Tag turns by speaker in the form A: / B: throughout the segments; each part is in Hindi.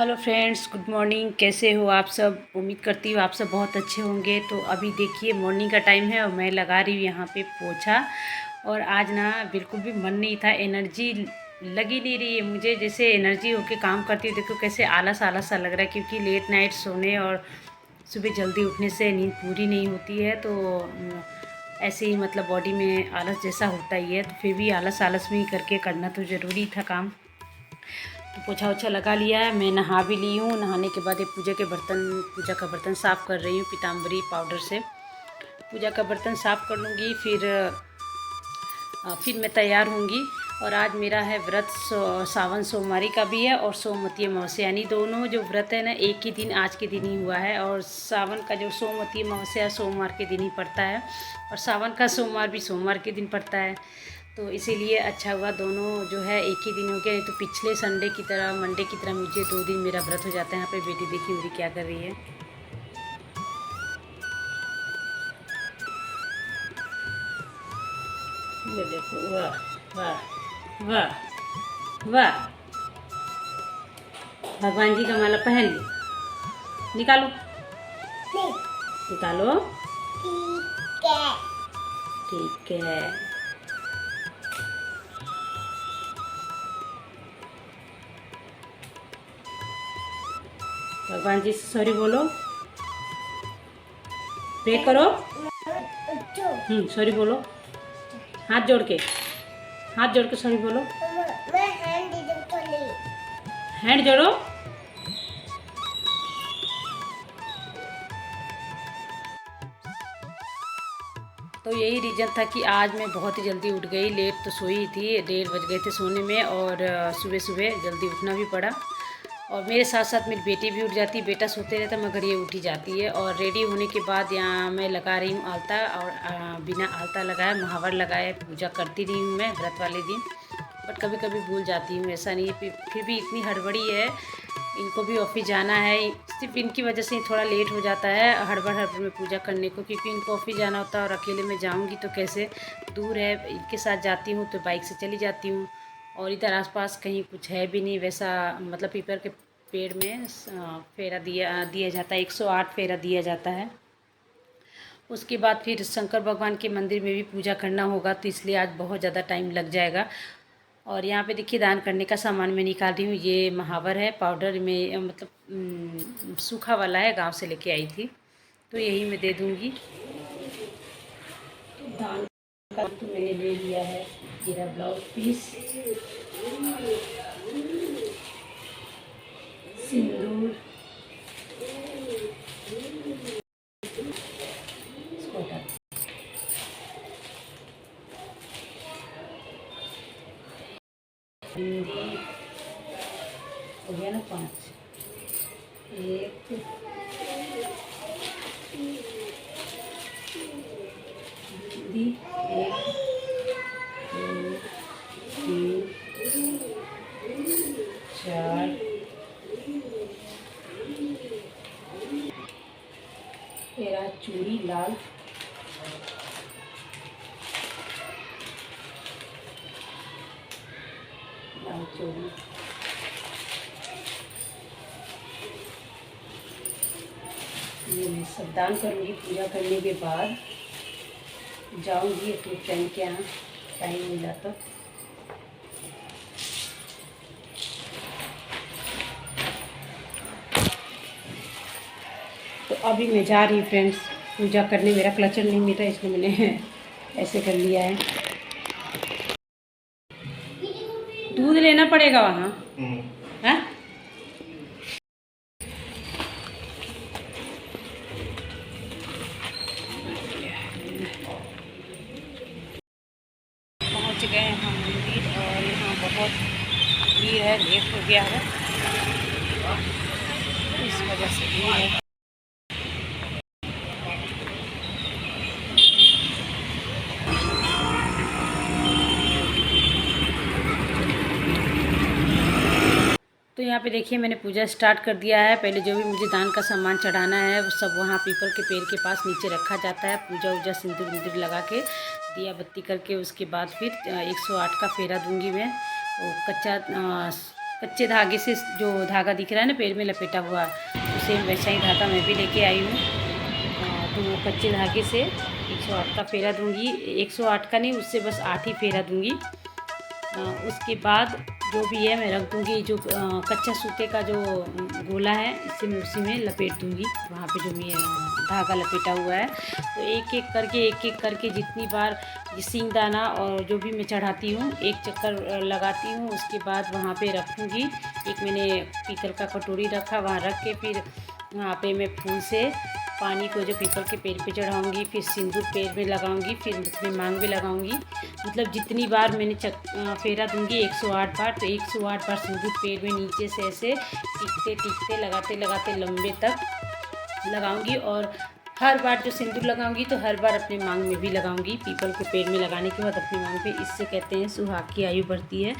A: Hello friends, good morning. कैसे हो आप सब? उम्मीद करती हूँ आप सब बहुत अच्छे होंगे। तो अभी देखिए मॉर्निंग का टाइम है और मैं लगा रही हूँ यहाँ पे पोछा। और आज ना बिल्कुल भी मन नहीं था, एनर्जी लगी नहीं रही है मुझे। जैसे एनर्जी होके काम करती हूँ, देखो कैसे आलस आलस सा लग रहा है, क्योंकि लेट नाइट सोने और सुबह जल्दी उठने से नींद पूरी नहीं होती है। तो ऐसे ही मतलब बॉडी में आलस जैसा होता ही है। तो फिर भी आलस आलस में ही करके करना तो ज़रूरी था काम। तो पोछा ओछा लगा लिया है, मैं नहा भी ली हूँ। नहाने के बाद ये पूजा का बर्तन साफ़ कर रही हूँ पीताम्बरी पाउडर से। पूजा का बर्तन साफ़ कर लूँगी, फिर मैं तैयार होंगी। और आज मेरा है व्रत, सावन सोमवारी का भी है और सोमवती अमावस्या, यानी दोनों जो व्रत है ना एक ही दिन, आज के दिन ही हुआ है। और सावन का जो सोमवती अमावस्या सोमवार के दिन ही पड़ता है, और सावन का सोमवार भी सोमवार के दिन पड़ता है। तो इसीलिए अच्छा हुआ दोनों जो है एक ही दिन हो गया। नहीं तो पिछले संडे की तरह, मंडे की तरह मुझे 2 दिन मेरा व्रत हो जाता है। यहाँ पे बेटी देखी मेरी क्या कर रही है। ये देखो, वाह वाह वाह वाह। भगवान जी का माला पहन ली, निकालो निकालो। ठीक है। भगवान जी से सॉरी बोलो, प्रे करो। सॉरी बोलो, हाथ जोड़ के सॉरी बोलो। हैंड जोड़ो। तो यही रीज़न था कि आज मैं बहुत ही जल्दी उठ गई। लेट तो सोई थी, 1:30 बज गए थे सोने में, और सुबह सुबह जल्दी उठना भी पड़ा। और मेरे साथ साथ मेरी बेटी भी उठ जाती, बेटा सोते रहता मगर ये उठी जाती है। और रेडी होने के बाद यहाँ मैं लगा रही हूँ आलता, और बिना आलता लगाए महावर लगाए पूजा करती रही हूँ मैं व्रत वाले दिन। बट कभी कभी भूल जाती हूँ, ऐसा नहीं है। फिर भी इतनी हड़बड़ी है, इनको भी ऑफिस जाना है। सिर्फ इनकी वजह से ही थोड़ा लेट हो जाता है हड़बड़ हड़बड़ में पूजा करने को, क्योंकि इनको ऑफिस जाना होता है और अकेले में जाऊंगी तो कैसे, दूर है। इनके साथ जाती हूँ तो बाइक से चली जाती हूँ, और इधर आसपास कहीं कुछ है भी नहीं वैसा। मतलब पीपल के पेड़ में फेरा दिया जाता है, 108 फेरा दिया जाता है। उसके बाद फिर शंकर भगवान के मंदिर में भी पूजा करना होगा, तो इसलिए आज बहुत ज़्यादा टाइम लग जाएगा। और यहाँ पे देखिए दान करने का सामान मैं निकाल रही हूँ। ये महावर है पाउडर में, मतलब सूखा वाला है, गांव से लेके आई थी, तो यही मैं दे दूँगी। तो दान का तो मैंने ले लिया है, मेरा ब्लाउज पीस, सिंदूर, इसको हटा हो गया ना 5, 1 दी, 1 2 3 4, तेरा चूड़ी लाल, लाल चूड़ी। ये मैं सब दान करूँगी। पूजा करने के बाद जाऊँगी अपने फ्रेंड के यहाँ, टाइम मिला तो अभी मैं जा रही हूँ फ्रेंड्स पूजा करने। मेरा क्लचर नहीं मिला इसलिए मैंने ऐसे कर लिया है। दूध लेना पड़ेगा वहाँ, है? पहुँच गए हैं हम मंदिर, और यहाँ बहुत भीड़ है, लेट हो गया है इस वजह से भीड़ है। तो यहाँ पे देखिए मैंने पूजा स्टार्ट कर दिया है। पहले जो भी मुझे दान का सामान चढ़ाना है वो सब वहाँ पीपल के पेड़ के पास नीचे रखा जाता है। पूजा वूजा सिंदूर विंदूर लगा के दिया बत्ती करके उसके बाद फिर 108 का फेरा दूंगी मैं। वो कच्चा कच्चे धागे से जो धागा दिख रहा है ना पैर में लपेटा हुआ, तो सेम वैसा ही धागा मैं भी लेके आई हूँ। तो वो कच्चे धागे से 108 का फेरा दूँगी, 108 का नहीं, उससे बस 8 ही फेरा दूँगी। उसके बाद जो भी है मैं रख दूँगी, जो कच्चा सूते का जो गोला है इससे मैं उसी में लपेट दूँगी, वहाँ पे जो मैं धागा लपेटा हुआ है। तो एक एक करके जितनी बार ये सींगदाना और जो भी मैं चढ़ाती हूँ एक चक्कर लगाती हूँ, उसके बाद वहाँ पे रखूँगी। एक मैंने पीतल का कटोरी रखा, वहाँ रख के फिर वहाँ पे मैं फूल से पानी को जो पीपल के पेड़ पे चढ़ाऊँगी, फिर सिंदूर पैर में लगाऊँगी, फिर अपने मांग में लगाऊँगी। मतलब जितनी बार मैंने फेरा दूँगी 108 बार, तो 108 बार सिंदूर पैर में नीचे से ऐसे टिकते टिकते लगाते लगाते लंबे तक लगाऊँगी। और हर बार जो सिंदूर लगाऊंगी तो हर बार अपने मांग में भी लगाऊंगी, पीपल के पेड़ में लगाने के बाद अपनी मांग पे। इससे कहते हैं सुहाग की आयु बढ़ती है,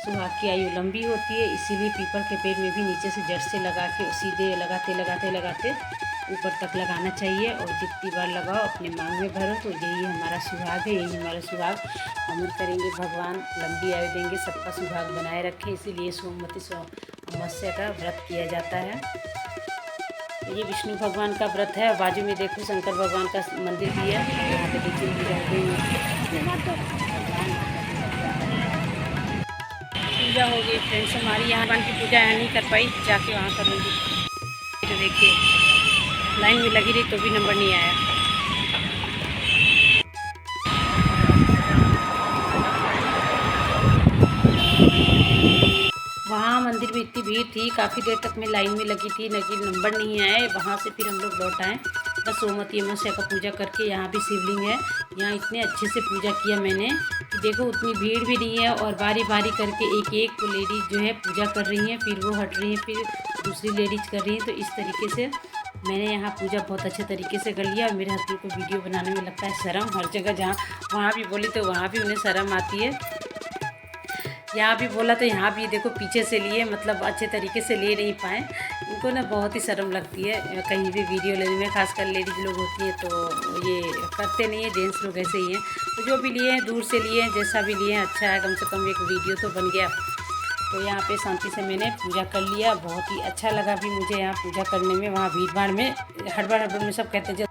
A: सुहाग की आयु लंबी होती है, इसीलिए पीपल के पेड़ में भी नीचे से जड़ से लगा के सीधे लगाते लगाते लगाते ऊपर तक लगाना चाहिए। और जितनी बार लगाओ अपने मांग में भरो, तो यही हमारा सुहाग है, यही हमारा सुहाग अमर करेंगे भगवान, लंबी आयु देंगे, सबका सुहाग बनाए रखें। इसीलिए सोमवती अमावस्या का व्रत किया जाता है। ये विष्णु भगवान का व्रत है। बाजू में देखो शंकर भगवान का मंदिर भी है, यहाँ पे देखिए पूजा हो गई फ्रेंड्स हमारी। यहाँ भगवान की पूजा यहाँ नहीं कर पाई, जाके वहाँ करूँगी। तो देखिए लाइन में लगी रही तो भी नंबर नहीं आया। वहाँ मंदिर में इतनी भीड़ थी, काफ़ी देर तक मैं लाइन में लगी थी, लेकिन नंबर नहीं आए। वहाँ से फिर हम लोग लौट आए। बस सोमवती अमावस्या का पूजा करके, यहाँ भी शिवलिंग है, यहाँ इतने अच्छे से पूजा किया मैंने कि देखो उतनी भीड़ भी नहीं है। और बारी बारी करके एक एक लेडीज़ जो है पूजा कर रही हैं, फिर वो हट रही हैं, फिर दूसरी लेडीज़ कर रही हैं। तो इस तरीके से मैंने यहाँ पूजा बहुत अच्छे तरीके से कर लिया। और मेरे हस्बैंड को वीडियो बनाने में लगता है शर्म, हर जगह जहाँ वहाँ भी बोली तो वहाँ भी उन्हें शर्म आती है। यहाँ भी बोला तो यहाँ भी देखो पीछे से लिए, मतलब अच्छे तरीके से ले नहीं पाए। इनको ना बहुत ही शर्म लगती है कहीं भी वीडियो लेने में, खासकर लेडीज़ लोग होती हैं तो ये करते नहीं है, जेंट्स लोग ऐसे ही हैं। तो जो भी लिए हैं दूर से लिए हैं, जैसा भी लिए हैं अच्छा है, कम से कम एक वीडियो तो बन गया। तो यहाँ पे शांति से मैंने पूजा कर लिया, बहुत ही अच्छा लगा भी मुझे यहाँ पूजा करने में। वहाँ भीड़ भाड़ में हड़बड़ में सब कहते हैं।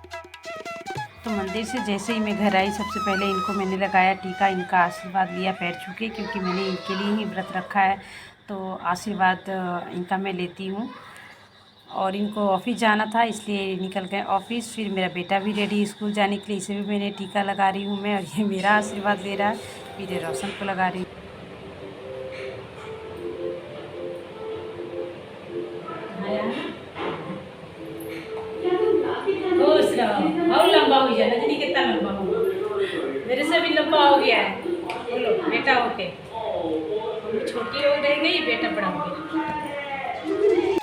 A: तो मंदिर से जैसे ही मैं घर आई, सबसे पहले इनको मैंने लगाया टीका, इनका आशीर्वाद लिया पैर छू के, क्योंकि मैंने इनके लिए ही व्रत रखा है। तो आशीर्वाद इनका मैं लेती हूँ। और इनको ऑफिस जाना था इसलिए निकल गए ऑफिस। फिर मेरा बेटा भी रेडी स्कूल जाने के लिए, इसे भी मैंने टीका लगा रही हूँ मैं। और ये मेरा आशीर्वाद ले रहा है, मेरे रोशन को लगा रही हूँ। खुश रहो, और लंबा हो जाए, रजनी कितना लंबा होगा, मेरे से भी लंबा हो गया है। बोलो बेटा होके, छोटी हो रह गई, बेटा बड़ा हो गया।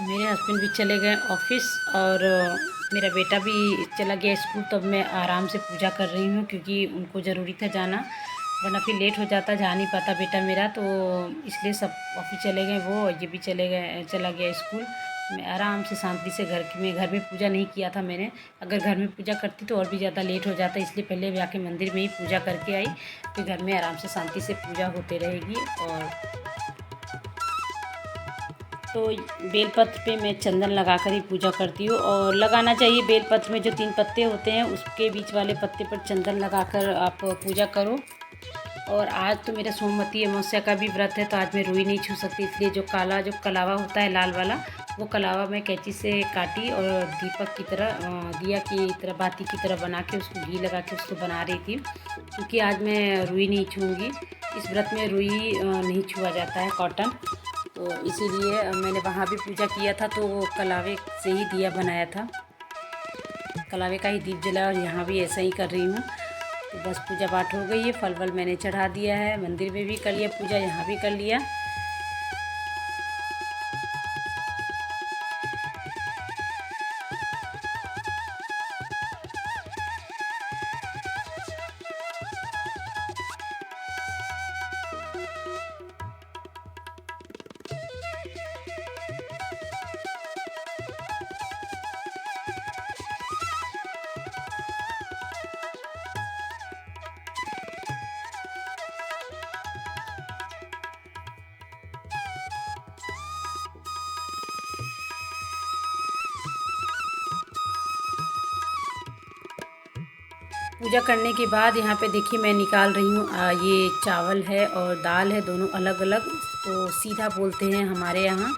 A: मेरे हस्बैंड भी चले गए ऑफिस और मेरा बेटा भी चला गया स्कूल। तब मैं आराम से पूजा कर रही हूँ, क्योंकि उनको ज़रूरी था जाना, वरना फिर लेट हो जाता, जा नहीं पाता बेटा मेरा। तो इसलिए सब ऑफिस चले गए, वो ये भी चला गया स्कूल। मैं आराम से शांति से घर में पूजा नहीं किया था मैंने। अगर घर में पूजा करती तो और भी ज़्यादा लेट हो जाता, इसलिए पहले जाके मंदिर में ही पूजा करके आई, फिर घर में आराम से शांति से पूजा होते रहेगी। और तो बेलपत्र पे मैं चंदन लगाकर ही पूजा करती हूँ। और लगाना चाहिए, बेलपत्र में जो 3 पत्ते होते हैं उसके बीच वाले पत्ते पर चंदन लगाकर आप पूजा करो। और आज तो मेरा सोमवती अमावस्या का भी व्रत है, तो आज मैं रुई नहीं छू सकती, इसलिए जो कलावा होता है लाल वाला, वो कलावा मैं कैंची से काटी और दीपक की तरह, दिया की तरह, बाती की तरह बना के उसको घी लगा के उसको बना रही थी। क्योंकि आज मैं रुई नहीं छूँगी, इस व्रत में रुई नहीं छुआ जाता है, कॉटन। तो इसीलिए मैंने वहाँ भी पूजा किया था, तो वो कलावे से ही दिया बनाया था, कलावे का ही दीप जलाया। और यहाँ भी ऐसा ही कर रही हूँ। तो बस पूजा पाठ हो गई है, फल वल मैंने चढ़ा दिया है, मंदिर में भी कर लिया पूजा, यहाँ भी कर लिया। पूजा करने के बाद यहाँ पे देखिए मैं निकाल रही हूँ ये चावल है और दाल है, दोनों अलग अलग, तो सीधा बोलते हैं हमारे यहाँ।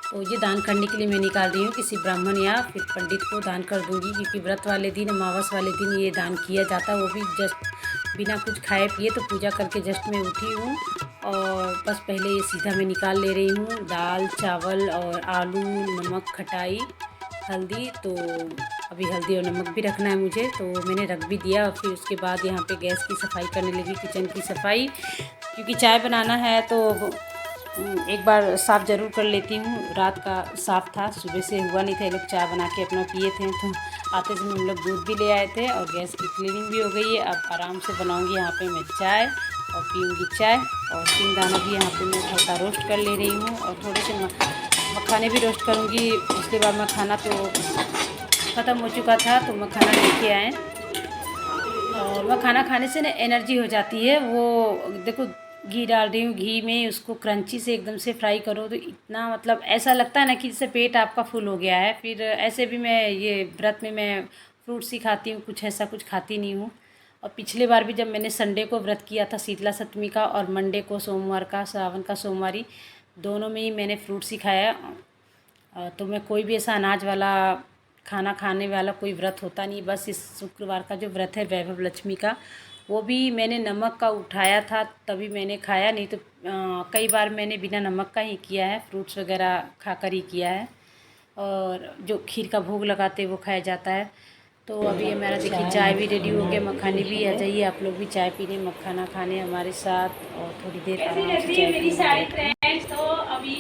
A: तो ये दान करने के लिए मैं निकाल रही हूँ, किसी ब्राह्मण या फिर पंडित को दान कर दूँगी, क्योंकि व्रत वाले दिन, अमावस वाले दिन ये दान किया जाता है, वो भी जस्ट बिना कुछ खाए पिए। तो पूजा करके जस्ट मैं उठी हूँ और बस पहले ये सीधा मैं निकाल ले रही हूँ दाल, चावल और आलू, नमक, खटाई, हल्दी। तो अभी हल्दी और नमक भी रखना है मुझे, तो मैंने रख भी दिया। और फिर उसके बाद यहाँ पे गैस की सफाई करने लगी, किचन की सफाई, क्योंकि चाय बनाना है तो एक बार साफ़ ज़रूर कर लेती हूँ। रात का साफ़ था, सुबह से हुआ नहीं था, ये लोग चाय बना के अपना पिए थे, तो आते समय हम लोग दूध भी ले आए थे और गैस की क्लीनिंग भी हो गई है। अब आराम से बनाऊँगी यहाँ पे मैं चाय और पीऊँगी चाय। और सिंगदाना भी यहाँ पे मैं हल्का रोस्ट कर ले रही हूँ और थोड़े से मखाने भी रोस्ट करूँगी। पिछली बार मखाना तो ख़त्म हो चुका था, तो मखाना लेके आए। और मखाना खाने से ना एनर्जी हो जाती है। वो देखो घी डाल रही हूँ, घी में उसको क्रंची से एकदम से फ्राई करो तो इतना मतलब ऐसा लगता है ना कि इससे पेट आपका फुल हो गया है। फिर ऐसे भी मैं ये व्रत में मैं फ्रूट्स ही खाती हूँ, कुछ ऐसा कुछ खाती नहीं हूँ। और पिछले बार भी जब मैंने संडे को व्रत किया था शीतला सप्तमी का, और मंडे को सोमवार का, सावन का सोमवारी, दोनों में ही मैंने फ्रूट्स ही खाया। तो मैं कोई भी ऐसा अनाज वाला खाना खाने वाला कोई व्रत होता नहीं। बस इस शुक्रवार का जो व्रत है वैभव लक्ष्मी का, वो भी मैंने नमक का उठाया था तभी मैंने खाया, नहीं तो कई बार मैंने बिना नमक का ही किया है, फ्रूट्स वगैरह खाकर ही किया है। और जो खीर का भोग लगाते वो खाया जाता है। तो अभी हमारा देखिए चाय भी रेडी हो गया, मखाने भी आ जाइए आप लोग भी चाय पीने, मखाना खाने हमारे साथ, और थोड़ी देर आराम से चाय पीने। तो अभी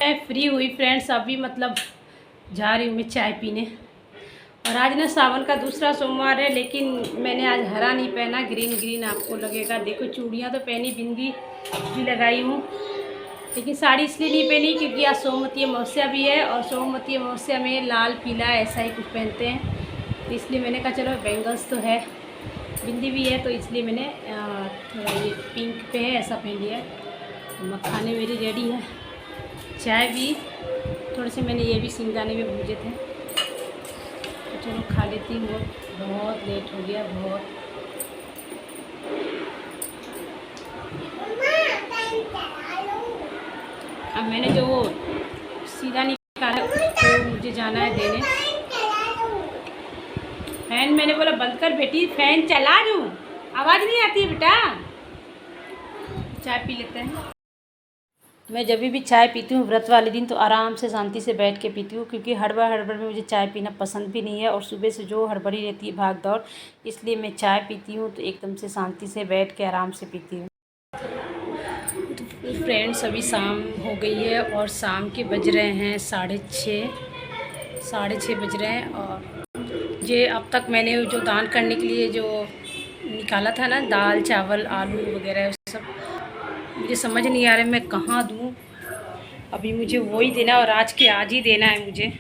A: मैं फ्री हुई फ्रेंड्स, अभी मतलब जा रही हूँ मैं चाय पीने। और आज ना सावन का दूसरा सोमवार है, लेकिन मैंने आज हरा नहीं पहना, ग्रीन ग्रीन आपको लगेगा। देखो चूड़ियाँ तो पहनी, बिंदी भी लगाई हूँ, लेकिन साड़ी इसलिए नहीं पहनी क्योंकि आज सोमवती अमावस्या भी है, और सोमवती अमावस्या में लाल पीला ऐसा ही कुछ पहनते हैं, तो इसलिए मैंने कहा चलो बैंगल्स तो है, बिंदी भी है, तो इसलिए मैंने थोड़ा ये पिंक पे है ऐसा पहन लिया। तो मखाने मेरी रेडी है, चाय भी थोड़े से मैंने ये भी सिंगदाने में भूजे थे, तो चलो खा लेती हूँ। बहुत लेट हो गया, बहुत। अब मैंने जो सीधा निकाला तो मुझे जाना है देने। फैन मैंने बोला बंद कर बेटी, फैन चला दूँ, आवाज़ नहीं आती है बेटा। चाय पी लेते हैं। मैं जब भी चाय पीती हूँ व्रत वाले दिन तो आराम से शांति से बैठ के पीती हूँ, क्योंकि हड़बड़ में मुझे चाय पीना पसंद भी नहीं है, और सुबह से जो हड़बड़ी रहती है भाग दौड़, इसलिए मैं चाय पीती हूँ तो एकदम से शांति से बैठ के आराम से पीती हूँ। तो फ्रेंड्स अभी शाम हो गई है और शाम के बज रहे हैं 6:30 बज रहे हैं। और ये अब तक मैंने जो दान करने के लिए जो निकाला था ना, दाल, चावल, आलू वगैरह सब, मुझे समझ नहीं आ रहा है मैं कहाँ दूँ। अभी मुझे वो ही देना, और आज के आज ही देना है मुझे,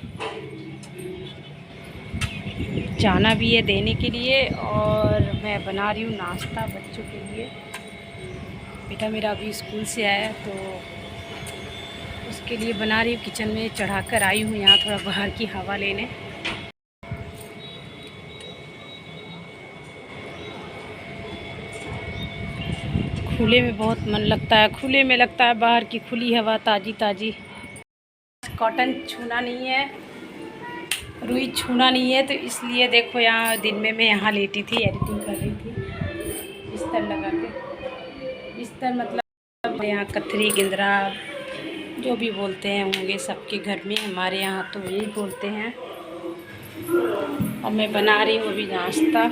A: जाना भी है देने के लिए। और मैं बना रही हूँ नाश्ता बच्चों के लिए। बेटा मेरा अभी स्कूल से आया तो उसके लिए बना रही हूँ, किचन में चढ़ा कर आई हूँ यहाँ थोड़ा बाहर की हवा लेने। खुले में बहुत मन लगता है, खुले में लगता है, बाहर की खुली हवा ताज़ी ताज़ी। कॉटन छूना नहीं है, रुई छूना नहीं है, तो इसलिए देखो यहाँ दिन में मैं यहाँ लेटी थी, एडिटिंग कर रही थी बिस्तर लगा के। बिस्तर मतलब यहाँ कथरी, गिंदरा जो भी बोलते हैं होंगे सबके घर में, हमारे यहाँ तो यही बोलते हैं। और मैं बना रही हूँ अभी नाश्ता।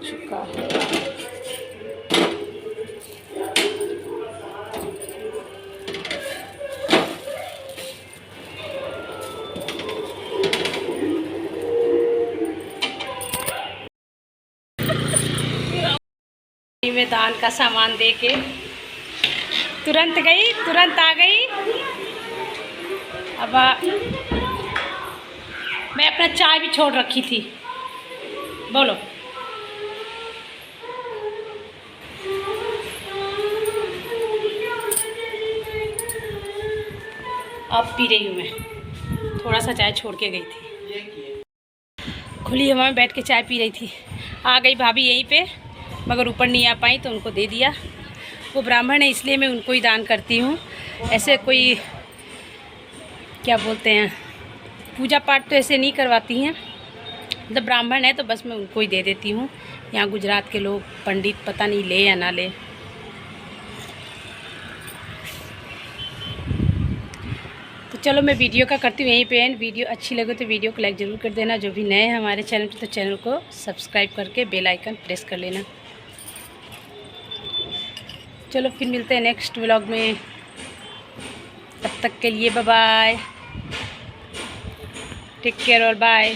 A: चुका है में दान का सामान दे के तुरंत गई, तुरंत आ गई। अब मैं अपना चाय भी छोड़ रखी थी, बोलो। अब पी रही हूँ मैं। थोड़ा सा चाय छोड़ के गई थी, खुली हवा में बैठ के चाय पी रही थी। आ गई भाभी यहीं पे, मगर ऊपर नहीं आ पाई तो उनको दे दिया। वो ब्राह्मण है इसलिए मैं उनको ही दान करती हूँ। ऐसे कोई क्या बोलते हैं, पूजा पाठ तो ऐसे नहीं करवाती हैं, मतलब ब्राह्मण है तो बस मैं उनको ही दे देती हूँ। यहाँ गुजरात के लोग पंडित पता नहीं ले या ना ले। तो चलो मैं वीडियो का करती हूँ यहीं पे एंड। वीडियो अच्छी लगे तो वीडियो को लाइक ज़रूर कर देना। जो भी नए हैं हमारे चैनल पर तो चैनल को सब्सक्राइब करके बेल आइकन प्रेस कर लेना। चलो फिर मिलते हैं नेक्स्ट व्लॉग में, तब तक के लिए बाय बाय, टेक केयर और बाय।